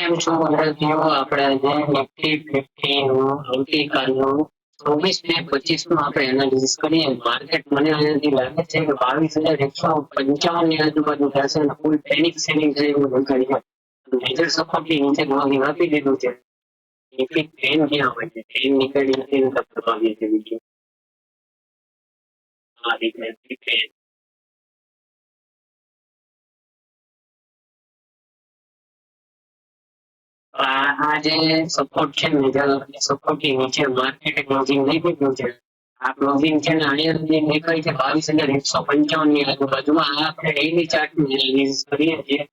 કેમ છો વિદ્યાર્થીઓ? આપણે આજે નિફ્ટી 50 નું આવતીકાલનું 24 ને 25 નું આપણે એનાલિસિસ કરીએ. માર્કેટ મને અહીંયાથી લાગે છે કે 22,155 ની આજુબાજુ થશે અને ફૂલ પેનિક સેલિંગ થઈ એવું દેખાય છે. મેજર સપોર્ટ ની નીચે ગોળાની આપી દીધું છે. નિફ્ટી 10 ક્યાં હોય છે? 10 નીકળી નથી ને તબ આવી છે બીજું. આ રીતે નિફ્ટી 10 આ જે સપોર્ટ છે મેજર સપોર્ટ ની નીચે માર્કેટ ક્લોઝિંગ નહીં કર્યું છે. આ ક્લોઝિંગ છે ને અહીંયા નીકળી છે 22,155 ની આજુબાજુમાં. આ આપણે ડેઈલી ચાર્ટ નું એનાલિસિસ કરીએ છીએ.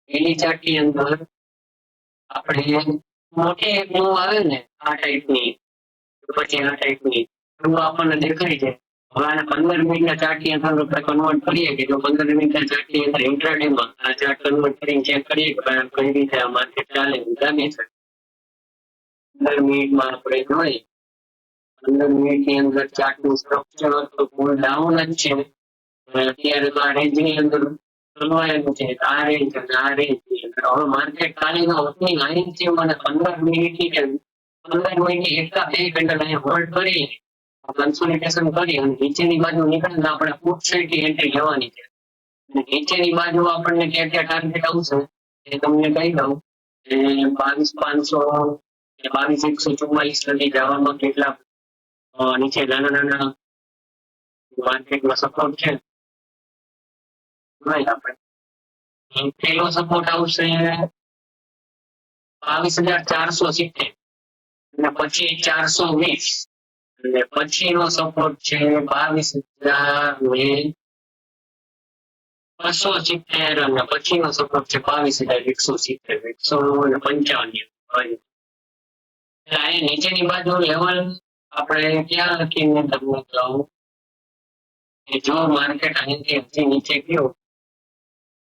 ડેઈલી ચાર્ટ ની અંદર આપણે મોટી એક મૂવ આવે ને આ ટાઈપની, પછી આ ટાઈપની મૂવ આપણને દેખાય છે. હવે આને 15 મિનિટના ચાર્ટ ની અંદર આપણે કન્વર્ટ કરીએ કે જો 15 મિનિટના ચાર્ટ ની અંદર ઇન્ટ્રાડે માં આ ચાર્ટ કન્વર્ટ કરીને ચેક કરીએ કે કઈ રીતે આ માર્કેટ ચાલે લાગે છે. 15 મિનિટમાં આપણે જોઈએ 15 મિનિટની અંદર ચાર્ટ નું સ્ટ્રક્ચર તો ફૂલ ડાઉન જ છે. અત્યારે તો આ રેન્જ ની અંદર ચલવાયેલું છે. આ રેન્જ અને આ રેન્જ ની અંદર હવે માર્કેટ કાલનો ઓપનિંગ અહીંથી મને 15 મિનિટની કે 15 મિનિટની એકા બે કેન્ડલ અહીંયા હોલ્ડ કરી કન્સોલિડેશન કરી અને નીચેની બાજુ નીકળે તો આપણે પુટ સાઈડ ની એન્ટ્રી લેવાની છે. નીચેની બાજુ આપણને ક્યાં ક્યાં ટાર્ગેટ આવશે એ તમને કહી દઉં. 22,500 22,144 સુધી જવામાં કેટલા નીચે નાના નાના માર્કેટમાં સપોર્ટ છે. આપણે પેલો સપોર્ટ આવશે 22,470 અને પછી 420 અને પછીનો સપોર્ટ છે 22,270 અને પછીનો સપોર્ટ છે 22,170 155. નીચેની બાજુ લેવલ આપણે ક્યાં લખીને તમને કહું કે જો માર્કેટ અહીંથી હજી નીચે ગયો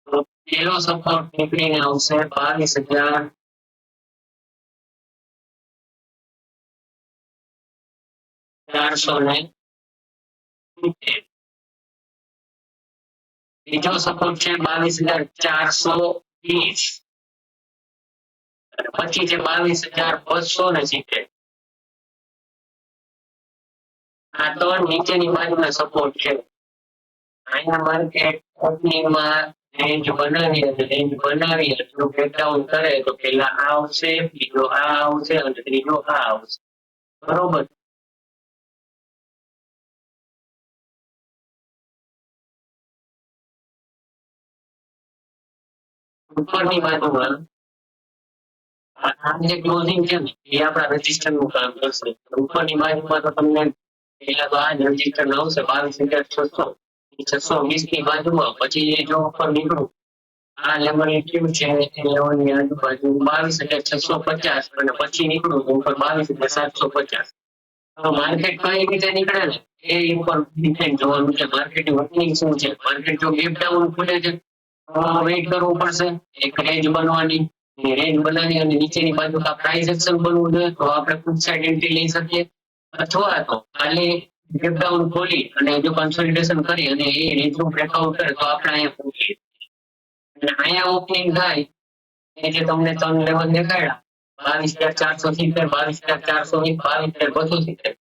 તો પેલો સપોર્ટ નીકળીને આવશે 22,470. બીજો સપોર્ટ છે 22,420 પછી છે 22,270. આ તો નીચેની બાજુના સપોર્ટ છે. અહીંયા માર્કેટ ઓપનિંગમાં રેન્જ બનાવી એટલું બ્રેકડાઉન કરે તો પેલા આ આવશે, બીજો આ આવશે અને ત્રીજો આ આવશે. બરોબર. ઉપરની બાજુમાં આ જે ક્લોઝિંગ છે ને એ આપણા રજિસ્ટર નું કામ કરશે. ઉપરની બાજુમાં તો તમને પેલા તો આ જ રજિસ્ટર આવશે 22,600 620 ની બાજુમાં. પછી જો ઉપર નીકળું આ લેવલ કેવું છે એ લેવલ ની આજુબાજુ 22,650 અને પછી નીકળું તો ઉપર 22,750. તો માર્કેટ કઈ રીતે નીકળે ને એ ઉપર ડિપેન્ડ જોવાનું છે. માર્કેટની ઓપનિંગ શું છે. માર્કેટ જો ગેપ ડાઉન ખુલે છે વેઇટ કરવું પડશે એક રેન્જ બનવાની. રેન્જ બનાવી અને નીચેની બાજુ પ્રાઇસ એક્શન બનવું જોઈએ તો આપણે પુટ સાઇડ એન્ટ્રી લઈ શકીએ. અથવા તો ખાલી ગેપ ડાઉન ખોલી અને જો કન્સોલિડેશન કરી અને એ રેન્જનું બ્રેકઆઉટ કરે તો આપણે અહીંયા પહોંચીએ. અને અહીંયા ઓપનિંગ થાય એ જે તમને ત્રણ લેવલ દેખાડ્યા 22,470 22,420 22,270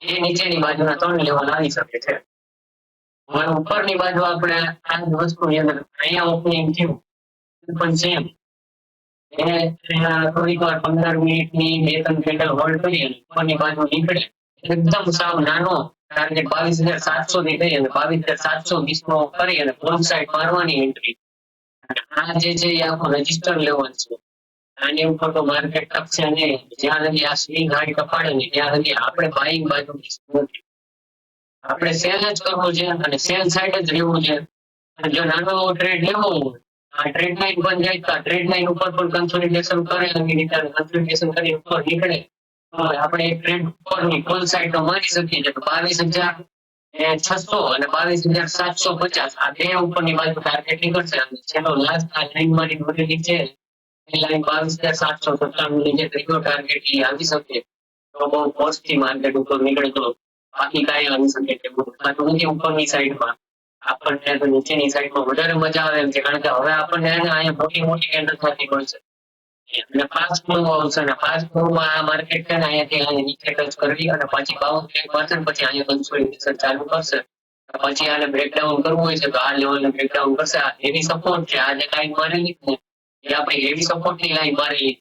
એ નીચેની બાજુના ત્રણ લેવલ આવી શકે છે. હવે ઉપરની બાજુ આપણે આ વસ્તુની અંદર અહીંયા ઓપનિંગ થયું પણ સેમ થોડીક વાર 15 મિનિટની બે ત્રણ કેન્ડલ હોલ્ડ કરી અને ઉપરની બાજુ નીકળે એકદમ સાવ નાનો ટાર્ગેટ 22,700 થી થઈ અને 22,720 નો કરી અને ફ્રન્ટ સાઈડ મારવાની એન્ટ્રી. આ જે છે એ આખો રજિસ્ટર લેવલ છે. આની ઉપર તો માર્કેટ ટકશે નહીં જ્યાં સુધી આ સ્વિંગ હાઈ કપાડે ને ત્યાં સુધી આપણે બાઇંગ બાજુ નથી. આપણે સેલ જ કરવું છે અને સેલ સાઈડ જ રહેવું છે. જો નાનો ટ્રેડ લેવો હોય આ ટ્રેડ લાઈન બન જાય તો આ ટ્રેડ લાઈન ઉપર પણ કન્સોલિડેશન કરે અને રીતે કન્સોલિડેશન કરી ઉપર નીકળે તો આપણે એક ટ્રેડ ઉપરની ફૂલ સાઈડ તો મારી શકીએ છીએ. 22,600 અને 22,750 આ બે ઉપરની બાજુ ટાર્ગેટ નીકળશે. છેલ્લો લાસ્ટ આ લાઈન મારી મોટી છે એ લાઈન 22,797 ની જે ત્રીજો ટાર્ગેટ એ આવી શકે તો બહુ પોસ્ટથી માર્કેટ ઉપર નીકળે તો બાકી કાંઈ આવી શકે છે. ઉપરની સાઈડમાં આપણને તો નીચેની સાઈડમાં વધારે મજા આવે એમ છે કારણ કે હવે આપણને અહીંયા મોટી મોટી કેન્ડલ થતી મળશે. અને ફાસ્ટ મૂવ આવશે અને ફાસ્ટ મૂવમાં આ માર્કેટ છે ને અહીંયાથી અહીંયા નીચે ટચ કરવી અને પછી બાઉન્સ બેક મારશે ને પછી અહીંયા કન્સોલિડેશન ચાલુ કરશે. પછી આને બ્રેકડાઉન કરવું હોય છે તો આ લેવલને બ્રેકડાઉન કરશે. આ હેવી સપોર્ટ છે. આ જે લાઈન મારેલી છે એ આપણી હેવી સપોર્ટની લાઈન મારેલી.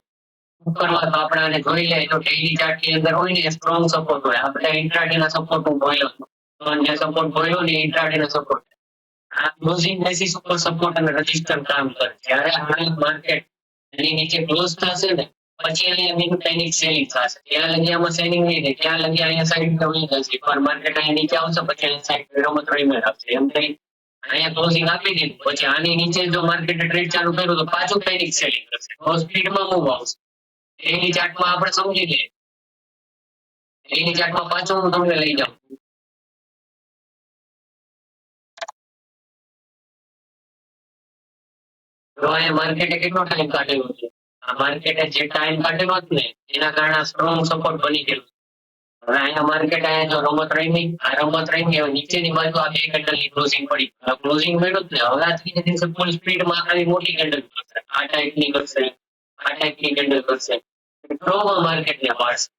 ઉપરમાં તો આપણે આને જોઈ લઈએ તો ડેઈલી ચાર્ટ ની અંદર હોય ને એ સ્ટ્રોંગ સપોર્ટ હોય. આપણે ઇન્ટ્રાડેના સપોર્ટ હું બોલ્યો હતો. પણ જે સપોર્ટ બોલ્યો ને ઇન્ટ્રાડેના સપોર્ટ. આ ક્લોઝિંગ બેસિસ ઉપર સપોર્ટ અને રજિસ્ટર કામ કરે. જ્યારે હાલ માર્કેટ એની નીચે ક્લોઝ થશે ને પછી અહીંયા બીજું પેનિક સેલિંગ થશે. ત્યાં લગી આમાં સેલિંગ નહીં થાય, ત્યાં લગી અહીંયા સાઈડ ડબલ થશે. પર માર્કેટ અહીંયા નીચે આવશે પછી અહીંયા સાઈડ રમત રહીને રાખશે. એમ થઈ અહીંયા ક્લોઝિંગ આપી દીધું પછી આની નીચે જો માર્કેટે ટ્રેડ ચાલુ કર્યું તો પાછું પેનિક સેલિંગ કરશે. તો સ્પીડમાં મૂવ આવશે. એની ચાર્ટમાં આપણે સમજી લઈએ. એની ચાર્ટમાં પાછું હું તમને લઈ જાઉં. તો અહીંયા માર્કેટે કેટલો ટાઈમ કાઢેલો છે? આ માર્કેટે જે ટાઈમ કાઢેલો જ ને એના કારણે સ્ટ્રોંગ સપોર્ટ બની ગયેલું. હવે અહીંયા માર્કેટ અહીંયા જો રમત રમી, આ રમત રમી હવે નીચેની બાજુ આ બે કેન્ડલની ક્લોઝિંગ પડી. ક્લોઝિંગ મળ્યું જ ને હવે આ ત્રીજે દિવસે ફૂલ સ્પીડમાં આવી મોટી કેન્ડલ કરશે. આ ટાઈપની કરશે, આ ટાઈપની કેન્ડલ કરશે. ફ્લોમાં માર્કેટને પાડશે.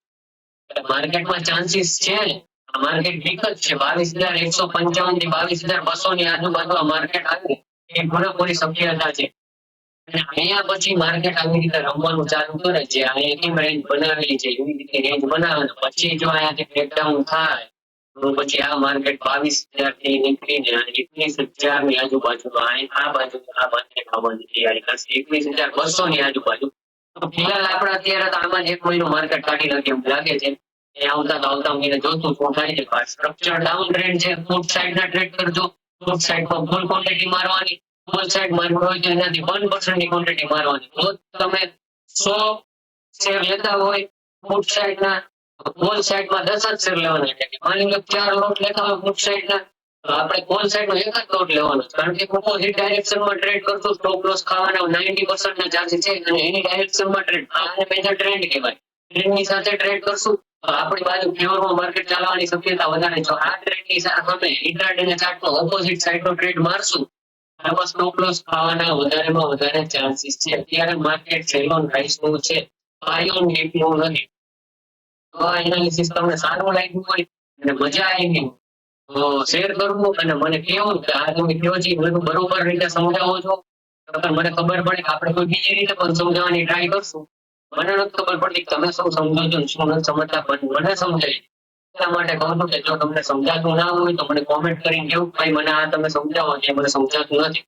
માર્કેટમાં ચાન્સીસ છે ને માર્કેટ વીક જ છે. 22,155 થી 22,200 ની આજુબાજુ આ માર્કેટ આવે એ પૂરેપૂરી શક્યતા છે. અને અહીંયા પછી માર્કેટ આવી રીતે રમવાનું ચાલુ કરે છે. અહીંયા કેમ રેન્જ બનાવેલી છે એવી રીતે રેન્જ બનાવે પછી જો અહીંયાથી બ્રેકડાઉન થાય તો પછી આ માર્કેટ 22,000 થી નીકળીને 21,000 ની આજુબાજુ આ બાજુ આવવાની તૈયારી કરશે. 21,200 ની આજુબાજુ. તો ફિલહાલ આપણે અત્યારે તો આમાં જ એક મહિનો માર્કેટ કાઢી નાખે એમ લાગે છે. એ આવતા મહિને જોતું શું થાય છે. સ્ટ્રક્ચર ડાઉન ટ્રેન્ડ છે. ફૂટ સાઈડ ના ટ્રેડ કરજો. ફૂટ સાઈડ પર ફૂલ ક્વોન્ટિટી મારવાની. ફૂલ સાઈડ મારવું હોય તો એનાથી 1% ની ક્વોન્ટિટી મારવાની. તો તમે 100 શેર લેતા હોય ફૂટ સાઈડ ના ફૂલ સાઈડ માં 10 જ શેર લેવાના છે. માની લો 4 લોટ લેતા હોય ફૂટ સાઈડ ના તો આપણે ફૂલ સાઈડ નો એક જ લોટ લેવાનો છે. કારણ કે ઓપોઝિટ ડાયરેક્શન માં ટ્રેડ કરશું સ્ટોપ લોસ ખાવાના 90% ના ચાન્સીસ છે અને એની ડાયરેક્શન માં ટ્રેડ આને મેજર ટ્રેન્ડ કહેવાય. ટ્રેન્ડ ની સાથે ટ્રેડ કરશું તો આપણી બાજુ ફેવરમાં માર્કેટ ચાલવાની શક્યતા વધારે છે. આ ટ્રેન્ડ ની સામે ઇન્ટ્રાડે ના ચાર્ટમાં ઓપોઝિટ સાઈડ નો ટ્રેડ મારશું આમાં સ્ટોપ લોસ ખાવાના વધારેમાં વધારે ચાન્સીસ છે. અત્યારે માર્કેટ સેલોન રાઈસ નું છે, પાયોન ડીપ નું નથી. તો આ એનાલિસિસ તમને સારું લાગ્યું હોય અને મજા આવી તો શેર કરવું અને મને કેવું કે આ તમે કયો છે બધું બરોબર રીતે સમજાવો છો તો મને ખબર પડે કે આપણે કોઈ બીજી રીતે પણ સમજાવવાની ટ્રાય કરશું. મને નથી ખબર પડતી તમે શું સમજો છો શું નથી સમજતા પણ મને સમજાય. એટલા માટે કહું છું કે જો તમને સમજાતું ના હોય તો મને કોમેન્ટ કરીને કેવું ભાઈ મને આ તમે સમજાવો કે મને સમજાતું નથી.